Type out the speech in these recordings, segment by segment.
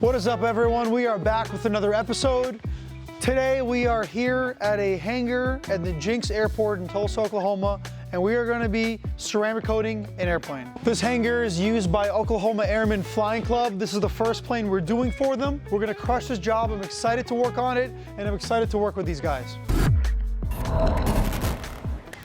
What is up, everyone? We are back with another episode. Today we are here at a hangar at the Jinx Airport in Tulsa, Oklahoma, and we are going to be ceramic coating an airplane. This hangar is used by Oklahoma Airmen Flying Club. This is the first plane we're doing for them. We're going to crush this job. I'm excited to work on it, and I'm excited to work with these guys.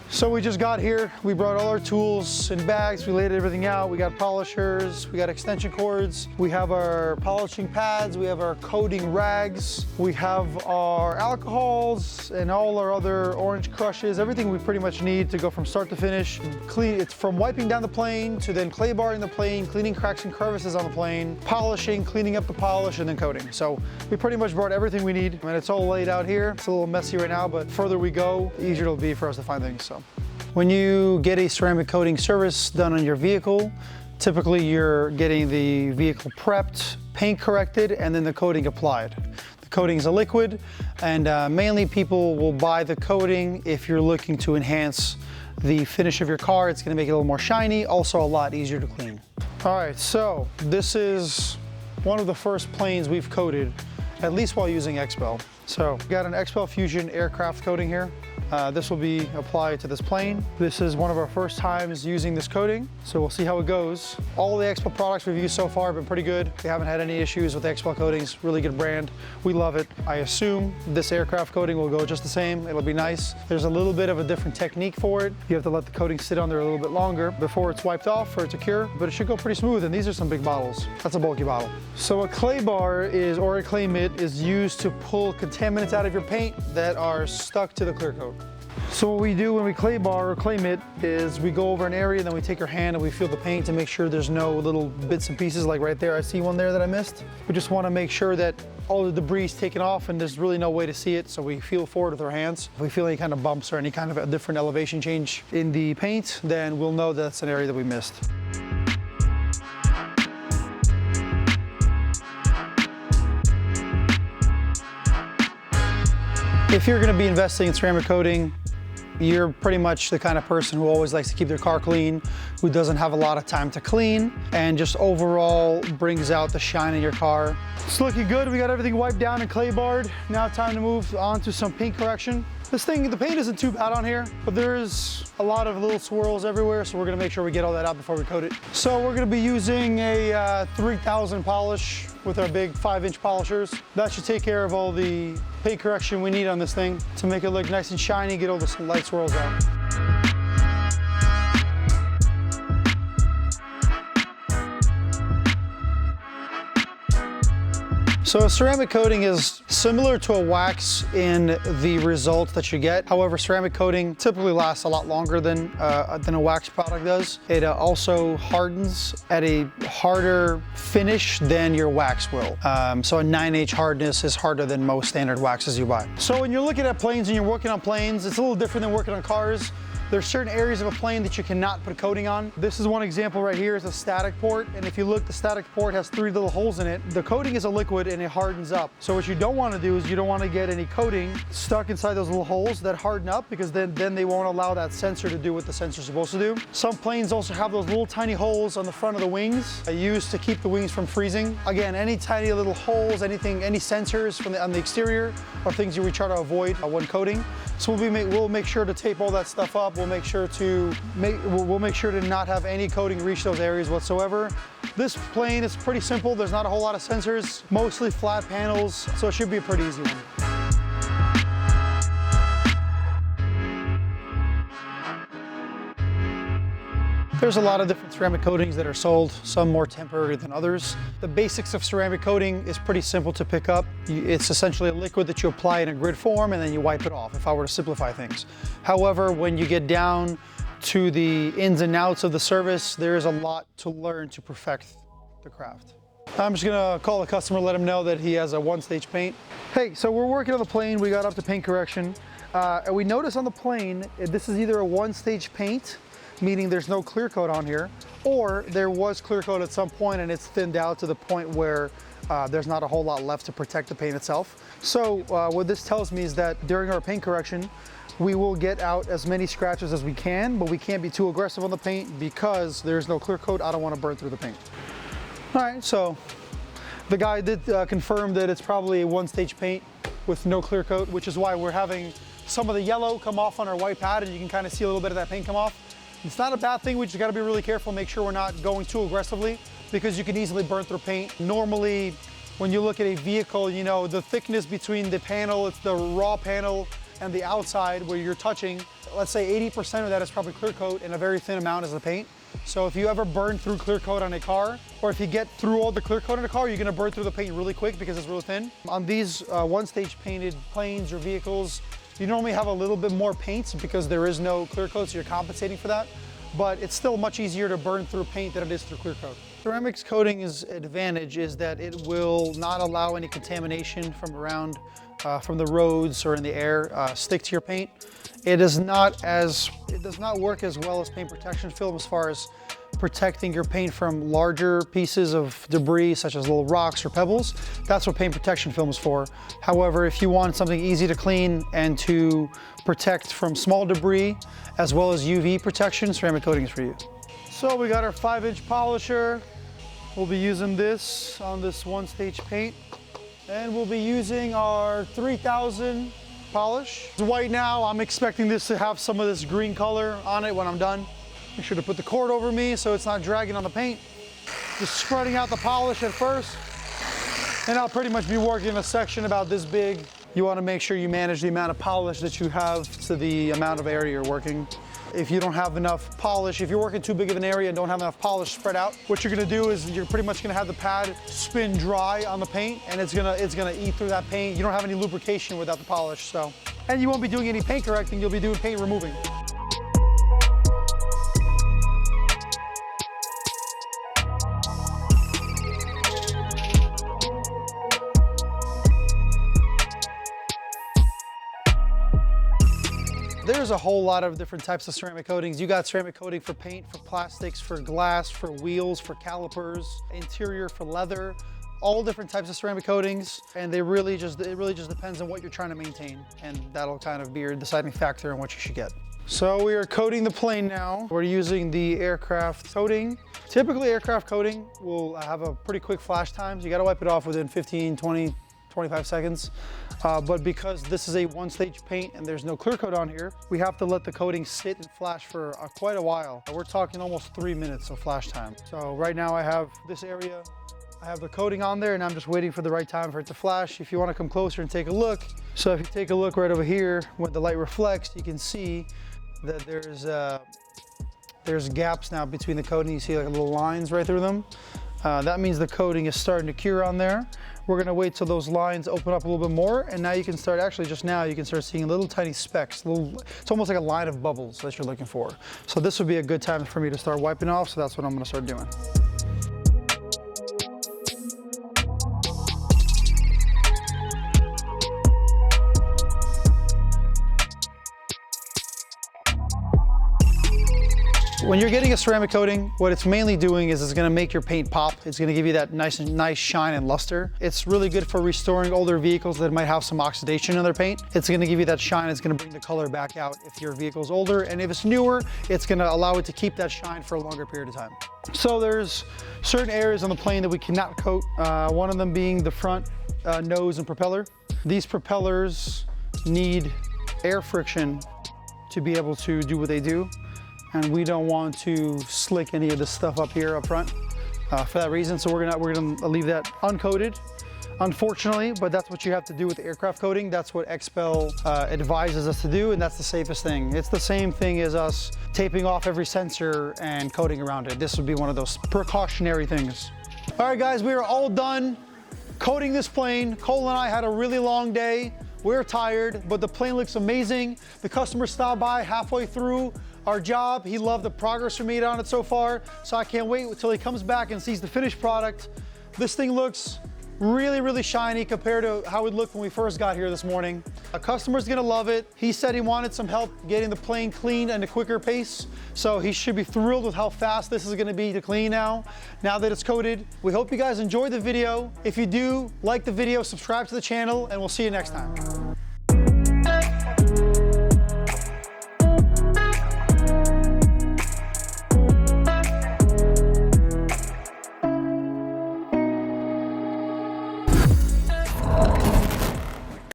So we just got here. We brought all our tools in bags. We laid everything out. We got polishers, we got extension cords. We have our polishing pads. We have our coating rags. We have our alcohols and all our other orange crushes. Everything we pretty much need to go from start to finish. Clean. It's from wiping down the plane to then clay barring the plane, cleaning cracks and crevices on the plane, polishing, cleaning up the polish, and then coating. So we pretty much brought everything we need, and it's all laid out here. It's a little messy right now, but further we go, the easier it'll be for us to find things. So. When you get a ceramic coating service done on your vehicle, typically you're getting the vehicle prepped, paint corrected, and then the coating applied. The coating is a liquid, and mainly people will buy the coating if you're looking to enhance the finish of your car. It's gonna make it a little more shiny, also a lot easier to clean. All right, so this is one of the first planes we've coated, at least while using XEL. So we got an XEL Fusion aircraft coating here. This will be applied to this plane. This is one of our first times using this coating, so we'll see how it goes. All the XEL products we've used so far have been pretty good. We haven't had any issues with XEL coatings. Really good brand. We love it. I assume this aircraft coating will go just the same. It'll be nice. There's a little bit of a different technique for it. You have to let the coating sit on there a little bit longer before it's wiped off for it to cure, but it should go pretty smooth, and these are some big bottles. That's a bulky bottle. So a clay bar or a clay mitt is used to pull contaminants out of your paint that are stuck to the clear coat. So what we do when we clay bar or clay mitt is we go over an area, and then we take our hand and we feel the paint to make sure there's no little bits and pieces. Like right there, I see one there that I missed. We just want to make sure that all the debris is taken off and there's really no way to see it, so we feel for it with our hands. If we feel any kind of bumps or any kind of a different elevation change in the paint, then we'll know that's an area that we missed. If you're going to be investing in ceramic coating, you're pretty much the kind of person who always likes to keep their car clean, who doesn't have a lot of time to clean, and just overall brings out the shine in your car. It's looking good. We got everything wiped down and clay barred. Now time to move on to some paint correction. The paint isn't too bad on here, but there is a lot of little swirls everywhere, so we're gonna make sure we get all that out before we coat it. So we're gonna be using a 3000 polish with our big 5-inch polishers. That should take care of all the paint correction we need on this thing to make it look nice and shiny, get all the light swirls out. So a ceramic coating is similar to a wax in the result that you get. However, ceramic coating typically lasts a lot longer than a wax product does. It also hardens at a harder finish than your wax will. So a 9H hardness is harder than most standard waxes you buy. So when you're looking at planes and you're working on planes, it's a little different than working on cars. There's certain areas of a plane that you cannot put a coating on. This is one example right here. Is a static port, and if you look, the static port has 3 little holes in it. The coating is a liquid and it hardens up. So what you don't want to do is you don't want to get any coating stuck inside those little holes that harden up, because then they won't allow that sensor to do what the sensor's supposed to do. Some planes also have those little tiny holes on the front of the wings used to keep the wings from freezing. Again, any tiny little holes, any sensors on the exterior are things we try to avoid when coating. So we'll make sure to tape all that stuff up. We'll make sure to not have any coating reach those areas whatsoever. This plane is pretty simple. There's not a whole lot of sensors, mostly flat panels, so it should be a pretty easy one. There's a lot of different ceramic coatings that are sold, some more temporary than others. The basics of ceramic coating is pretty simple to pick up. It's essentially a liquid that you apply in a grid form and then you wipe it off, if I were to simplify things. However, when you get down to the ins and outs of the service, there is a lot to learn to perfect the craft. I'm just gonna call the customer, let him know that he has a 1-stage paint. Hey, so we're working on the plane. We got up to paint correction. And we noticed on the plane, this is either a 1-stage paint, meaning there's no clear coat on here, or there was clear coat at some point and it's thinned out to the point where there's not a whole lot left to protect the paint itself. So what this tells me is that during our paint correction, we will get out as many scratches as we can, but we can't be too aggressive on the paint because there's no clear coat. I don't want to burn through the paint. All right, so The guy did confirm that it's probably a one-stage paint with no clear coat, which is why we're having some of the yellow come off on our white pad, and you can kind of see a little bit of that paint come off. It's not a bad thing, we just gotta be really careful, make sure we're not going too aggressively, because you can easily burn through paint. Normally, when you look at a vehicle, you know, the thickness between the panel, it's the raw panel, and the outside where you're touching, let's say 80% of that is probably clear coat and a very thin amount is the paint. So if you ever burn through clear coat on a car, or if you get through all the clear coat in a car, you're gonna burn through the paint really quick because it's really thin. On these one-stage painted planes or vehicles, you normally have a little bit more paint because there is no clear coat, so you're compensating for that. But it's still much easier to burn through paint than it is through clear coat. Ceramics coating's advantage is that it will not allow any contamination from around, from the roads or in the air, stick to your paint. It does not work as well as paint protection film as far as protecting your paint from larger pieces of debris such as little rocks or pebbles. That's what paint protection film is for. However, if you want something easy to clean and to protect from small debris as well as UV protection, ceramic coating is for you. So we got our 5-inch polisher. We'll be using this on this one-stage paint. And we'll be using our 3000 polish. It's white now. I'm expecting this to have some of this green color on it when I'm done. Make sure to put the cord over me so it's not dragging on the paint. Just spreading out the polish at first. And I'll pretty much be working in a section about this big. You want to make sure you manage the amount of polish that you have to the amount of area you're working. If you don't have enough polish, if you're working too big of an area and don't have enough polish spread out, what you're gonna do is you're pretty much gonna have the pad spin dry on the paint, and it's gonna eat through that paint. You don't have any lubrication without the polish, so. And you won't be doing any paint correcting, you'll be doing paint removing. There's a whole lot of different types of ceramic coatings. You got ceramic coating for paint, for plastics, for glass, for wheels, for calipers, interior for leather, all different types of ceramic coatings. And it really just depends on what you're trying to maintain. And that'll kind of be your deciding factor on what you should get. So we are coating the plane now. We're using the aircraft coating. Typically aircraft coating will have a pretty quick flash time. So you gotta wipe it off within 15, 20, 25 seconds. But because this is a one-stage paint and there's no clear coat on here, we have to let the coating sit and flash for quite a while. We're talking almost 3 minutes of flash time. So right now I have this area, I have the coating on there, and I'm just waiting for the right time for it to flash. If you want to come closer and take a look, so if you take a look right over here, when the light reflects, you can see that there's gaps now between the coating. You see like little lines right through them. That means the coating is starting to cure on there. We're gonna wait till those lines open up a little bit more, and now you can start, actually just now, you can start seeing little tiny specks, it's almost like a line of bubbles that you're looking for. So this would be a good time for me to start wiping off, so that's what I'm gonna start doing. When you're getting a ceramic coating, what it's mainly doing is it's gonna make your paint pop. It's gonna give you that nice shine and luster. It's really good for restoring older vehicles that might have some oxidation in their paint. It's gonna give you that shine. It's gonna bring the color back out if your vehicle's older. And if it's newer, it's gonna allow it to keep that shine for a longer period of time. So there's certain areas on the plane that we cannot coat. One of them being the front nose and propeller. These propellers need air friction to be able to do what they do. And we don't want to slick any of this stuff up here up front for that reason. So we're gonna leave that uncoated, unfortunately, but that's what you have to do with the aircraft coating. That's what XPEL advises us to do, and that's the safest thing. It's the same thing as us taping off every sensor and coating around it. This would be one of those precautionary things. All right, guys, we are all done coating this plane. Cole and I had a really long day. We're tired, but the plane looks amazing. The customer stopped by halfway through our job. He loved the progress we made on it so far, so I can't wait until he comes back and sees the finished product. This thing looks really shiny compared to how it looked when we first got here this morning. A customer's gonna love it. He said he wanted some help getting the plane cleaned at a quicker pace, so he should be thrilled with how fast this is gonna be to clean now that it's coated. We hope you guys enjoyed the video. If you do, like the video, subscribe to the channel, and we'll see you next time.